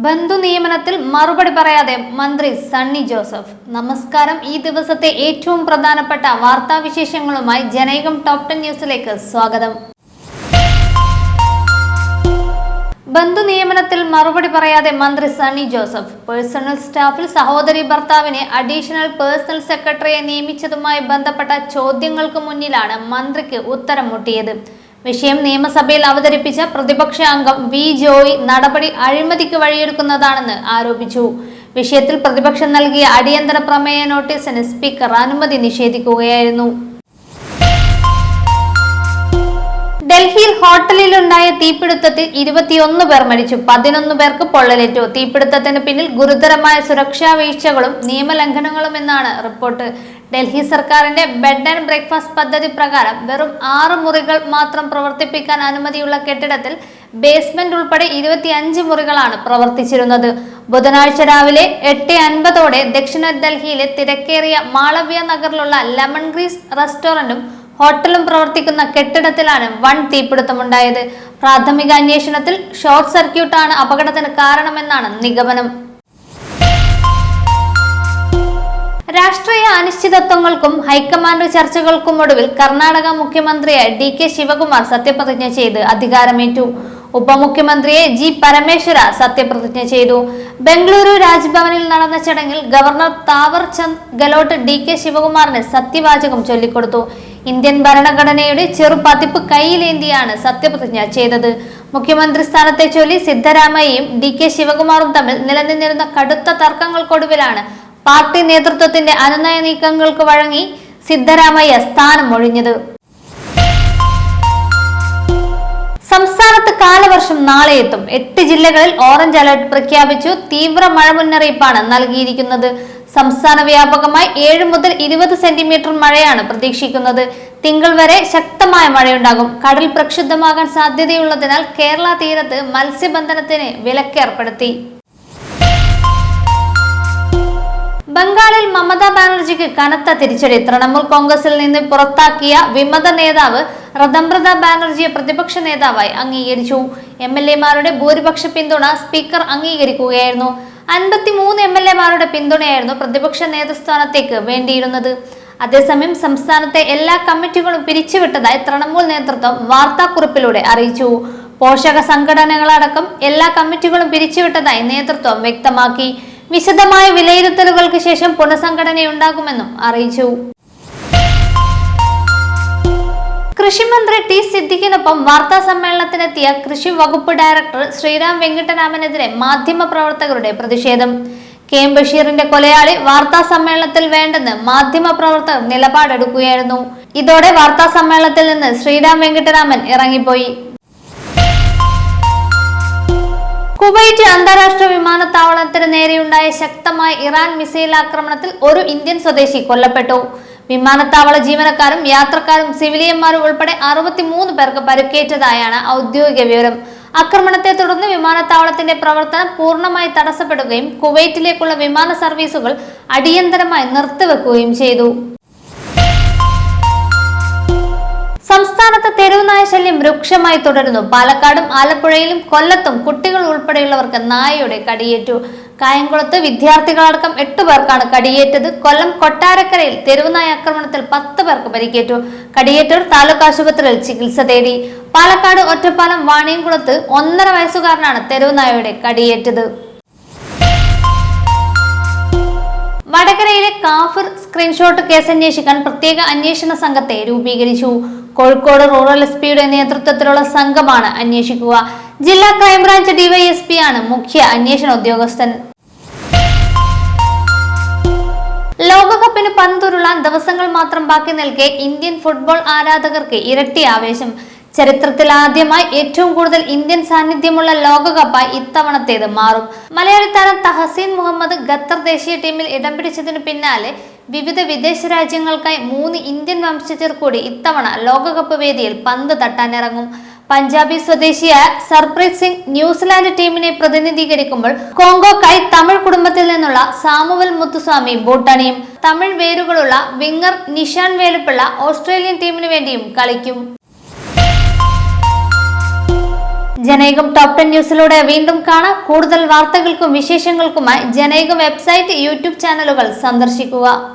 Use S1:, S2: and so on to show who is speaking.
S1: ബന്ധു നിയമനത്തിൽ മറുപടി പറയാതെ മന്ത്രി സണ്ണി ജോസഫ്. നമസ്കാരം. ഈ ദിവസത്തെ ഏറ്റവും പ്രധാനപ്പെട്ട വാർത്താവിശേഷങ്ങളുമായി ജനൈകം ടോപ് 10 ന്യൂസിലേക്ക് സ്വാഗതം. ബന്ധു നിയമനത്തിൽ മറുപടി പറയാതെ മന്ത്രി സണ്ണി ജോസഫ്. പേഴ്സണൽ സ്റ്റാഫിൽ സഹോദരി ഭർത്താവിനെ അഡീഷണൽ പേഴ്സണൽ സെക്രട്ടറിയെ നിയമിച്ചതുമായി ബന്ധപ്പെട്ട ചോദ്യങ്ങൾക്ക് മുന്നിലാണ് മന്ത്രിക്ക് ഉത്തരം മുട്ടിയത്. വിഷയം നിയമസഭയിൽ അവതരിപ്പിച്ച പ്രതിപക്ഷ അംഗം വി ജോയി നടപടി അഴിമതിക്ക് വഴിയൊരുക്കുന്നതാണെന്ന് ആരോപിച്ചു. വിഷയത്തിൽ പ്രതിപക്ഷം നൽകിയ അടിയന്തര പ്രമേയ നോട്ടീസിന് സ്പീക്കർ അനുമതി നിഷേധിക്കുകയായിരുന്നു. ഡൽഹിയിൽ ഹോട്ടലിലുണ്ടായ തീപിടുത്തത്തിൽ 21 പേർ മരിച്ചു, 11 പേർക്ക് പൊള്ളലേറ്റു. തീപിടുത്തത്തിന് പിന്നിൽ ഗുരുതരമായ സുരക്ഷാ വീഴ്ചകളും നിയമലംഘനങ്ങളും എന്നാണ് റിപ്പോർട്ട്. ഡൽഹി സർക്കാരിന്റെ ബെഡ് ആൻഡ് ബ്രേക്ക്ഫാസ്റ്റ് പദ്ധതി പ്രകാരം വെറും 6 മുറികൾ മാത്രം പ്രവർത്തിപ്പിക്കാൻ അനുമതിയുള്ള കെട്ടിടത്തിൽ ബേസ്മെന്റ് ഉൾപ്പെടെ 25 മുറികളാണ് പ്രവർത്തിച്ചിരുന്നത്. ബുധനാഴ്ച രാവിലെ 8:50ഓടെ ദക്ഷിണ ഡൽഹിയിലെ തിരക്കേറിയ മാളവ്യ നഗറിലുള്ള ലെമൺ ഗ്രീസ് റെസ്റ്റോറന്റും ഹോട്ടലും പ്രവർത്തിക്കുന്ന കെട്ടിടത്തിലാണ് വൻ തീപിടുത്തമുണ്ടായത്. പ്രാഥമിക അന്വേഷണത്തിൽ ഷോർട്ട് സർക്യൂട്ടാണ് അപകടത്തിന് കാരണമെന്നാണ് നിഗമനം. രാഷ്ട്രീയ അനിശ്ചിതത്വങ്ങൾക്കും ഹൈക്കമാൻഡ് ചർച്ചകൾക്കുമൊടുവിൽ കർണാടക മുഖ്യമന്ത്രിയായി DK ശിവകുമാർ സത്യപ്രതിജ്ഞ ചെയ്ത് അധികാരമേറ്റു. ഉപമുഖ്യമന്ത്രിയെ G പരമേശ്വര സത്യപ്രതിജ്ഞ ചെയ്തു. ബംഗളൂരു രാജ്ഭവനിൽ നടന്ന ചടങ്ങിൽ ഗവർണർ താവർ ചന്ദ് ഗെഹ്ലോട്ട് DK ശിവകുമാറിന് സത്യവാചകം ചൊല്ലിക്കൊടുത്തു. ഇന്ത്യൻ ഭരണഘടനയുടെ ചെറുപതിപ്പ് കയ്യിലേന്തിയാണ് സത്യപ്രതിജ്ഞ ചെയ്തത്. മുഖ്യമന്ത്രി സ്ഥാനത്തെ ചൊല്ലി സിദ്ധരാമയ്യയും DK ശിവകുമാറും തമ്മിൽ നിലനിന്നിരുന്ന കടുത്ത തർക്കങ്ങൾക്കൊടുവിലാണ് പാർട്ടി നേതൃത്വത്തിന്റെ അനുനയ നീക്കങ്ങൾക്ക് വഴങ്ങി സിദ്ധരാമയ്യ സ്ഥാനം ഒഴിഞ്ഞത്. സംസ്ഥാനത്ത് കാലവർഷം നാളെ എത്തും. 8 ജില്ലകളിൽ ഓറഞ്ച് അലർട്ട് പ്രഖ്യാപിച്ചു. തീവ്ര മഴ മുന്നറിയിപ്പാണ് നൽകിയിരിക്കുന്നത്. സംസ്ഥാന വ്യാപകമായി 7 മുതൽ 20 സെന്റിമീറ്റർ മഴയാണ് പ്രതീക്ഷിക്കുന്നത്. തിങ്കൾ വരെ ശക്തമായ മഴയുണ്ടാകും. കടൽ പ്രക്ഷുബ്ധമാകാൻ സാധ്യതയുള്ളതിനാൽ കേരള തീരത്ത് മത്സ്യബന്ധനത്തിന് വിലക്കേർപ്പെടുത്തി. ബംഗാളിൽ മമതാ ബാനർജിക്ക് കനത്ത തിരിച്ചടി. തൃണമൂൽ കോൺഗ്രസിൽ നിന്ന് പുറത്താക്കിയ വിമത നേതാവ് റതംബ്രത ബാനർജിയെ പ്രതിപക്ഷ നേതാവായി അംഗീകരിച്ചു. MLA-മാരുടെ ഭൂരിപക്ഷ പിന്തുണ സ്പീക്കർ അംഗീകരിക്കുകയായിരുന്നു. 53 MLA-മാരുടെ പിന്തുണയായിരുന്നു പ്രതിപക്ഷ നേതൃസ്ഥാനത്തേക്ക് വേണ്ടിയിരുന്നത്. അതേസമയം സംസ്ഥാനത്തെ എല്ലാ കമ്മിറ്റികളും പിരിച്ചുവിട്ടതായി തൃണമൂൽ നേതൃത്വം വാർത്താക്കുറിപ്പിലൂടെ അറിയിച്ചു. പോഷക സംഘടനകളടക്കം എല്ലാ കമ്മിറ്റികളും പിരിച്ചുവിട്ടതായി നേതൃത്വം വ്യക്തമാക്കി. വിശദമായ വിലയിരുത്തലുകൾക്ക് ശേഷം പുനഃസംഘടനയുണ്ടാകുമെന്നും അറിയിച്ചു. കൃഷിമന്ത്രി T സിദ്ദിഖിനൊപ്പം വാർത്താ സമ്മേളനത്തിനെത്തിയ കൃഷി വകുപ്പ് ഡയറക്ടർ ശ്രീറാം വെങ്കിട്ടരാമനെതിരെ മാധ്യമപ്രവർത്തകരുടെ പ്രതിഷേധം. KM ബഷീറിന്റെ കൊലയാളി വാർത്താ സമ്മേളനത്തിൽ വേണ്ടെന്ന് മാധ്യമപ്രവർത്തകർ നിലപാടെടുക്കുകയായിരുന്നു. ഇതോടെ വാർത്താ സമ്മേളനത്തിൽ നിന്ന് ശ്രീറാം വെങ്കിട്ടരാമൻ ഇറങ്ങിപ്പോയി. കുവൈറ്റ് അന്താരാഷ്ട്ര വിമാനത്താവളത്തിന് നേരെയുണ്ടായ ശക്തമായ ഇറാൻ മിസൈൽ ആക്രമണത്തിൽ ഒരു ഇന്ത്യൻ സ്വദേശി കൊല്ലപ്പെട്ടു. വിമാനത്താവള ജീവനക്കാരും യാത്രക്കാരും സിവിലിയന്മാരും ഉൾപ്പെടെ 63 പേർക്ക് പരിക്കേറ്റതായാണ് ഔദ്യോഗിക വിവരം. ആക്രമണത്തെ തുടർന്ന് വിമാനത്താവളത്തിന്റെ പ്രവർത്തനം പൂർണ്ണമായി തടസ്സപ്പെടുകയും കുവൈറ്റിലേക്കുള്ള വിമാന സർവീസുകൾ അടിയന്തരമായി നിർത്തിവെക്കുകയും ചെയ്തു. സംസ്ഥാനത്ത് തെരുവുനായ ശല്യം രൂക്ഷമായി തുടരുന്നു. പാലക്കാടും ആലപ്പുഴയിലും കൊല്ലത്തും കുട്ടികൾ ഉൾപ്പെടെയുള്ളവർക്ക് നായയുടെ കടിയേറ്റു. കായംകുളത്ത് വിദ്യാർത്ഥികളടക്കം 8 പേർക്കാണ് കടിയേറ്റത്. കൊല്ലം കൊട്ടാരക്കരയിൽ തെരുവുനായ ആക്രമണത്തിൽ 10 പേർക്ക് പരിക്കേറ്റു. കടിയേറ്റവർ താലൂക്ക് ആശുപത്രിയിൽ ചികിത്സ തേടി. പാലക്കാട് ഒറ്റപ്പാലം വാണിയംകുളത്ത് 1.5 വയസ്സുകാരനാണ് തെരുവുനായയുടെ കടിയേറ്റത്. വടകരയിലെ കാഫിർ സ്ക്രീൻഷോട്ട് കേസ് അന്വേഷിക്കാൻ പ്രത്യേക അന്വേഷണ സംഘത്തെ രൂപീകരിച്ചു. കോഴിക്കോട് റൂറൽ SP-യുടെ നേതൃത്വത്തിലുള്ള സംഘമാണ് അന്വേഷിക്കുക. ജില്ലാ ക്രൈംബ്രാഞ്ച് DYSP ആണ് മുഖ്യ അന്വേഷണ ഉദ്യോഗസ്ഥൻ. ലോകകപ്പിന് പന്തുരുളാൻ ദിവസങ്ങൾ മാത്രം ബാക്കി നിൽക്കെ ഇന്ത്യൻ ഫുട്ബോൾ ആരാധകർക്ക് ഇരട്ടി ആവേശം. ചരിത്രത്തിൽ ആദ്യമായി ഏറ്റവും കൂടുതൽ ഇന്ത്യൻ സാന്നിധ്യമുള്ള ലോകകപ്പായി ഇത്തവണത്തേത് മാറും. മലയാളി താരം തഹസീൻ മുഹമ്മദ് ഖത്തർ ദേശീയ ടീമിൽ ഇടം പിടിച്ചതിനു പിന്നാലെ വിവിധ വിദേശ രാജ്യങ്ങൾക്കായി 3 ഇന്ത്യൻ വംശജർ കൂടി ഇത്തവണ ലോകകപ്പ് വേദിയിൽ പന്ത് തട്ടാനിറങ്ങും. പഞ്ചാബി സ്വദേശിയായ സർപ്രീത് സിംഗ് ന്യൂസിലാൻഡ് ടീമിനെ പ്രതിനിധീകരിക്കുമ്പോൾ കോങ്കോക്കായി തമിഴ് കുടുംബത്തിൽ നിന്നുള്ള സാമുവൽ മുത്തുസ്വാമി ബൂട്ടണിയും. തമിഴ് വേരുകളുള്ള വിങ്ങർ നിഷാൻ വേലുപ്പിള്ള ഓസ്ട്രേലിയൻ ടീമിനു വേണ്ടിയും കളിക്കും. ജനൈകം ടോപ് 10 ന്യൂസിലൂടെ വീണ്ടും കാണാം. കൂടുതൽ വാർത്തകൾക്കും വിശേഷങ്ങൾക്കുമായി ജനൈകം വെബ്സൈറ്റ്, യൂട്യൂബ് ചാനലുകൾ സന്ദർശിക്കുക.